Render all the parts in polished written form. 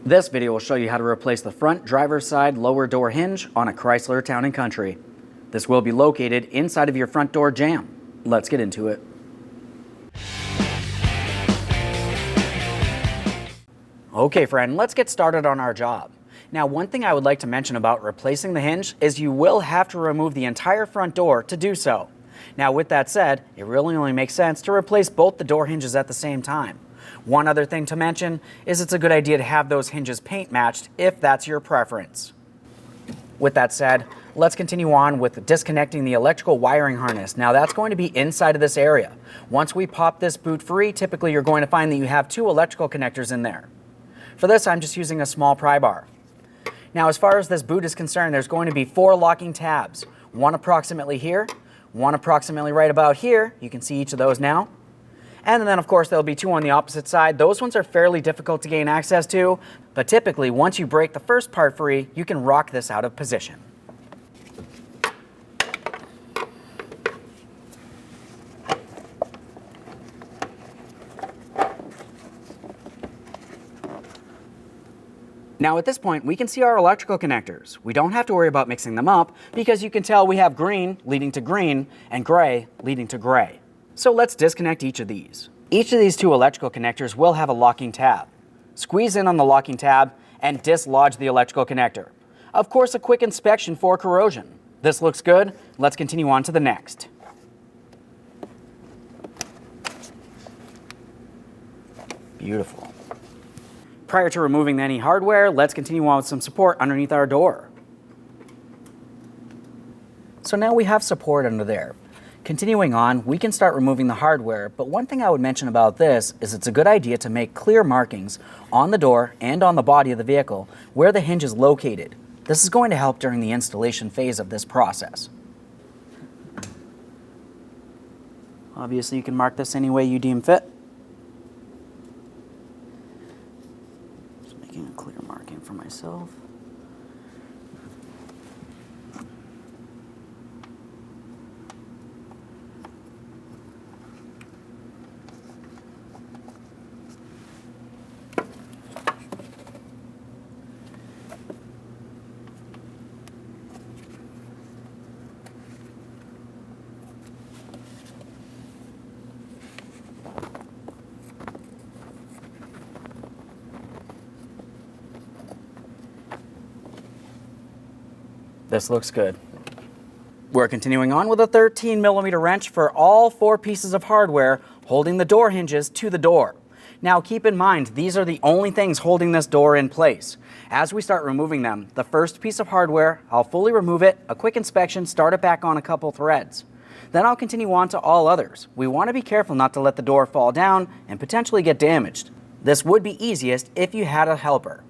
This video will show you how to replace the front driver's side lower door hinge on a Chrysler Town Country. This will be located inside of your front door jamb. Let's get into it. Okay friend, let's get started on our job. Now one thing I would like to mention about replacing the hinge is you will have to remove the entire front door to do so. Now with that said, it really only makes sense to replace both the door hinges at the same time. One other thing to mention is it's a good idea to have those hinges paint matched if that's your preference. With that said, let's continue on with disconnecting the electrical wiring harness. Now that's going to be inside of this area. Once we pop this boot free, typically you're going to find that you have two electrical connectors in there. For this, I'm just using a small pry bar. Now as far as this boot is concerned, there's going to be 4 locking tabs. One approximately here, one approximately right about here. You can see each of those now. And then of course there'll be 2 on the opposite side. Those ones are fairly difficult to gain access to, but typically once you break the first part free, you can rock this out of position. Now at this point, we can see our electrical connectors. We don't have to worry about mixing them up because you can tell we have green leading to green and gray leading to gray. So let's disconnect each of these. Each of these 2 electrical connectors will have a locking tab. Squeeze in on the locking tab and dislodge the electrical connector. Of course, a quick inspection for corrosion. This looks good. Let's continue on to the next. Beautiful. Prior to removing any hardware, let's continue on with some support underneath our door. So now we have support under there. Continuing on, we can start removing the hardware, but one thing I would mention about this is it's a good idea to make clear markings on the door and on the body of the vehicle where the hinge is located. This is going to help during the installation phase of this process. Obviously, you can mark this any way you deem fit. Just making a clear marking for myself. This looks good. We're continuing on with a 13mm wrench for all 4 pieces of hardware holding the door hinges to the door. Now keep in mind, these are the only things holding this door in place. As we start removing them, the first piece of hardware, I'll fully remove it, a quick inspection, start it back on a couple threads. Then I'll continue on to all others. We want to be careful not to let the door fall down and potentially get damaged. This would be easiest if you had a helper.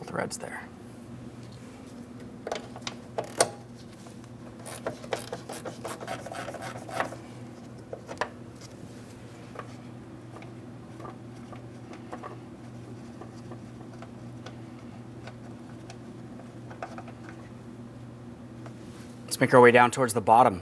Threads there. Let's make our way down towards the bottom.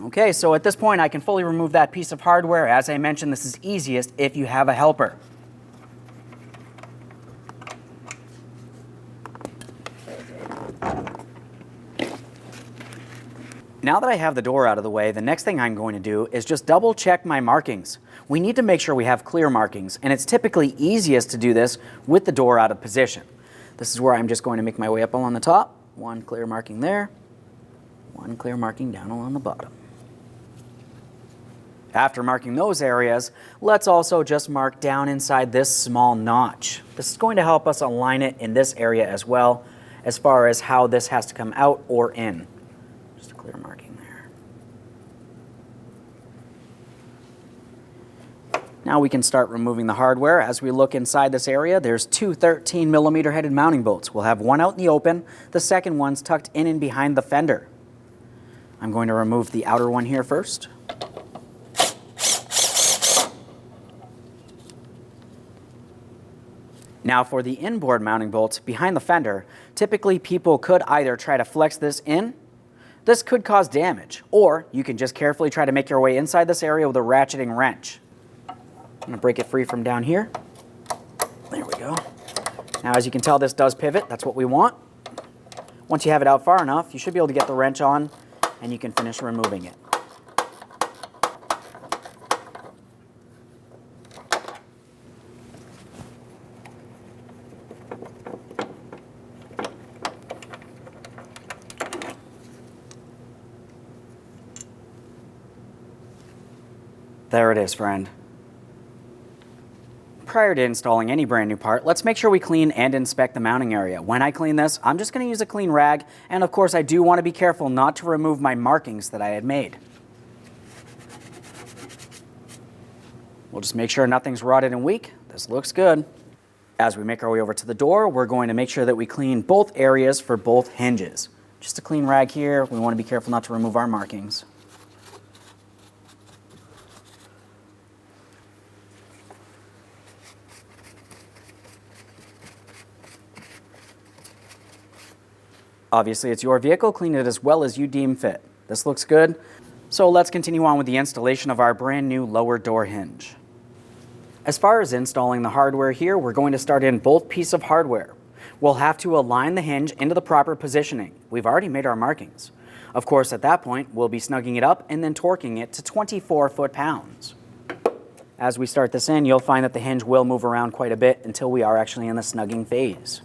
Okay, so at this point I can fully remove that piece of hardware. As I mentioned, this is easiest if you have a helper. Now that I have the door out of the way, the next thing I'm going to do is just double check my markings. We need to make sure we have clear markings, and it's typically easiest to do this with the door out of position. This is where I'm just going to make my way up along the top. One clear marking there, one clear marking down along the bottom. After marking those areas, let's also just mark down inside this small notch. This is going to help us align it in this area as well, as far as how this has to come out or in. Just a clear marking there. Now we can start removing the hardware. As we look inside this area, there's two 13mm headed mounting bolts. We'll have one out in the open, the second one's tucked in and behind the fender. I'm going to remove the outer one here first. Now for the inboard mounting bolts behind the fender, typically people could either try to flex this in. This could cause damage, or you can just carefully try to make your way inside this area with a ratcheting wrench. I'm going to break it free from down here. There we go. Now as you can tell, this does pivot. That's what we want. Once you have it out far enough, you should be able to get the wrench on and you can finish removing it. There it is, friend. Prior to installing any brand new part, let's make sure we clean and inspect the mounting area. When I clean this, I'm just going to use a clean rag, and of course I do want to be careful not to remove my markings that I had made. We'll just make sure nothing's rotted and weak. This looks good. As we make our way over to the door, we're going to make sure that we clean both areas for both hinges. Just a clean rag here. We want to be careful not to remove our markings. Obviously, it's your vehicle. Clean it as well as you deem fit. This looks good. So let's continue on with the installation of our brand new lower door hinge. As far as installing the hardware here, we're going to start in both pieces of hardware. We'll have to align the hinge into the proper positioning. We've already made our markings. Of course, at that point, we'll be snugging it up and then torquing it to 24 foot-pounds. As we start this in, you'll find that the hinge will move around quite a bit until we are actually in the snugging phase.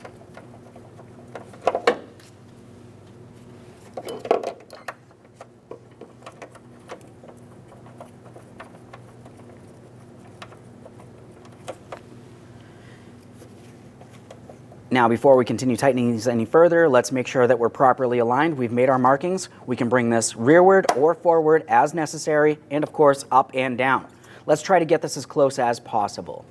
Now, before we continue tightening these any further, let's make sure that we're properly aligned. We've made our markings. We can bring this rearward or forward as necessary, and of course, up and down. Let's try to get this as close as possible.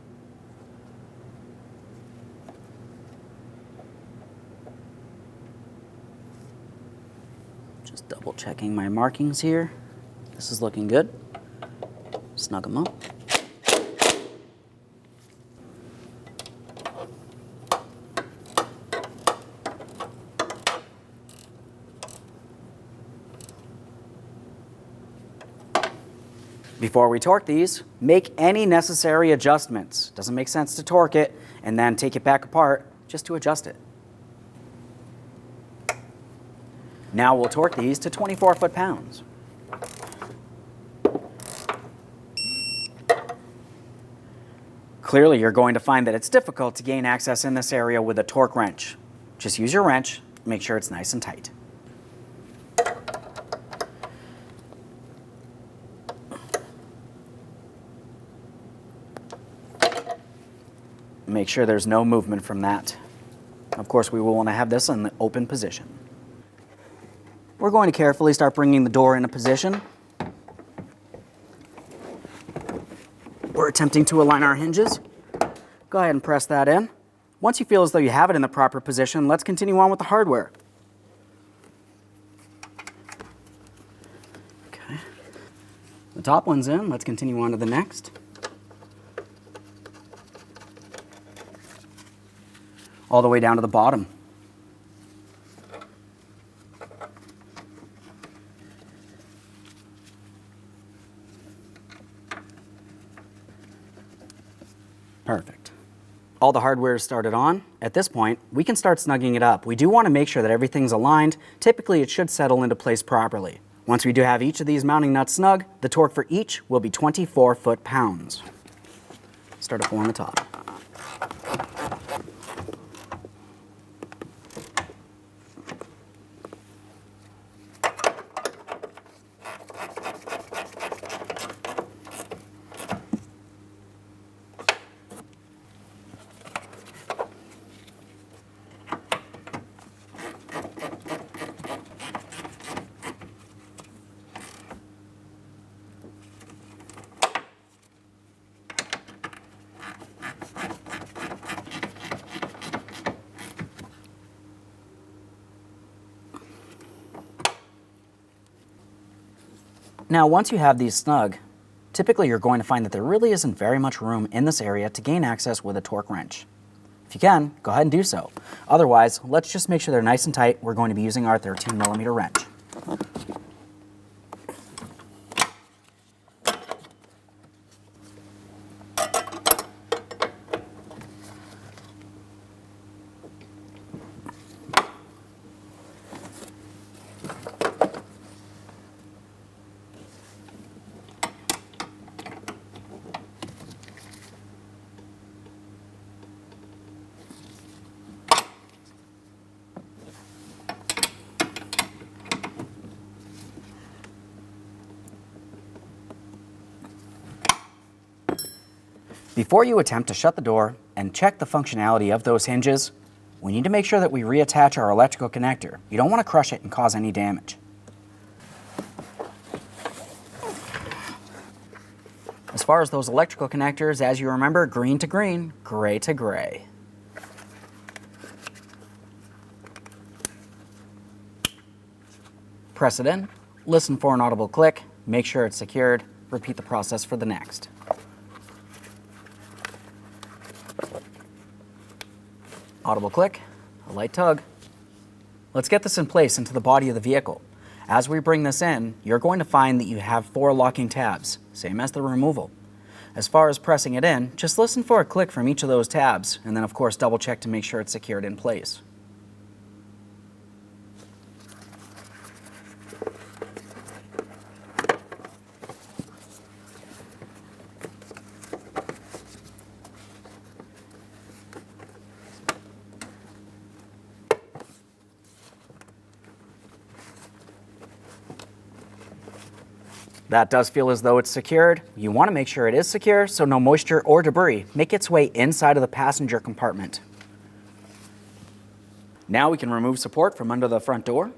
Just double checking my markings here. This is looking good. Snug them up. Before we torque these, make any necessary adjustments. Doesn't make sense to torque it and then take it back apart just to adjust it. Now we'll torque these to 24 foot-pounds. Clearly, you're going to find that it's difficult to gain access in this area with a torque wrench. Just use your wrench, make sure it's nice and tight. Make sure there's no movement from that. Of course, we will want to have this in the open position. We're going to carefully start bringing the door into position. We're attempting to align our hinges. Go ahead and press that in. Once you feel as though you have it in the proper position, let's continue on with the hardware. Okay. The top one's in. Let's continue on to the next. All the way down to the bottom. Perfect. All the hardware is started on. At this point, we can start snugging it up. We do want to make sure that everything's aligned. Typically, it should settle into place properly. Once we do have each of these mounting nuts snug, the torque for each will be 24 foot-pounds. Start up on the top. Now, once you have these snug, typically you're going to find that there really isn't very much room in this area to gain access with a torque wrench. If you can, go ahead and do so. Otherwise, let's just make sure they're nice and tight. We're going to be using our 13mm wrench. Before you attempt to shut the door and check the functionality of those hinges, we need to make sure that we reattach our electrical connector. You don't want to crush it and cause any damage. As far as those electrical connectors, as you remember, green to green, gray to gray. Press it in, listen for an audible click, make sure it's secured, repeat the process for the next. Audible click, a light tug. Let's get this in place into the body of the vehicle. As we bring this in, you're going to find that you have 4 locking tabs, same as the removal. As far as pressing it in, just listen for a click from each of those tabs, and then of course double check to make sure it's secured in place. That does feel as though it's secured. You want to make sure it is secure so no moisture or debris make its way inside of the passenger compartment. Now we can remove support from under the front door.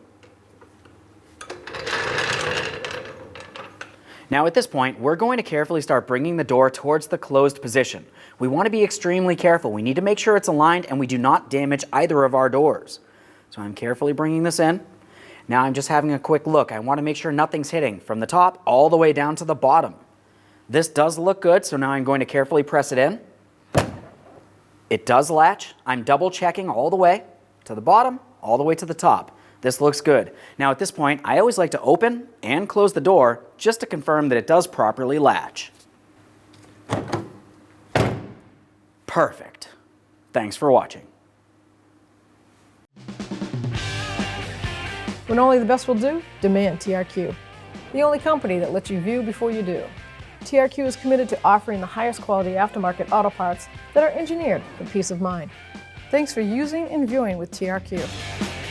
Now at this point, we're going to carefully start bringing the door towards the closed position. We want to be extremely careful. We need to make sure it's aligned and we do not damage either of our doors. So I'm carefully bringing this in. Now I'm just having a quick look. I want to make sure nothing's hitting from the top all the way down to the bottom. This does look good, so now I'm going to carefully press it in. It does latch. I'm double checking all the way to the bottom, all the way to the top. This looks good. Now at this point, I always like to open and close the door just to confirm that it does properly latch. Perfect. Thanks for watching. When only the best will do, demand TRQ. The only company that lets you view before you do. TRQ is committed to offering the highest quality aftermarket auto parts that are engineered for peace of mind. Thanks for using and viewing with TRQ.